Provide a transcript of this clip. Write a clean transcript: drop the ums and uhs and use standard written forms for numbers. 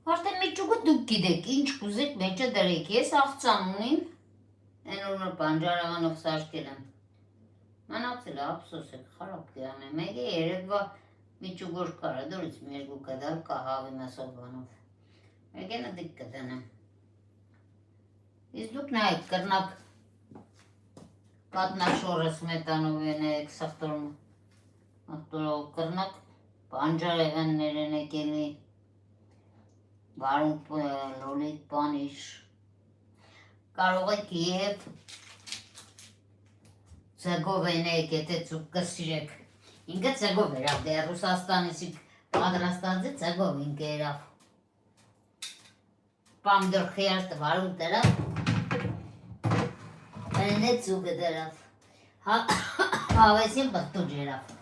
Արդեն միջուկը դուք գիտեք, ինչ կուզեք մեջը դրեք, ես աղցան ունին, են որ բանջարեղենով սարքել եմ, մնացել է ափսոս եք, խարապ կյանեմ, մեկ է երեկվա միջուկոր կարա, դորից մի երկու կդալ կահավի մասով բանով, մեկ է դիք կդանեմ, իսկ դուք նայեք կրնակ կատնաշորը սմետանով են եք սախտորում, ախտորով կրնակ բանջարեղեններ են եկելի, վարունգ լոլիկ պանիշ, կարող եք և ձգով են եք, եթե ծուկ կսիրեք, ինքը ձգով երավ, դե Ռուսաստանիսիկ պատրաստած է ձգով ինքը երավ, պամդոր խիարտ վարունգ դրավ, Այնե ծուկը դրավ, հավեսին բխտուջ երավ,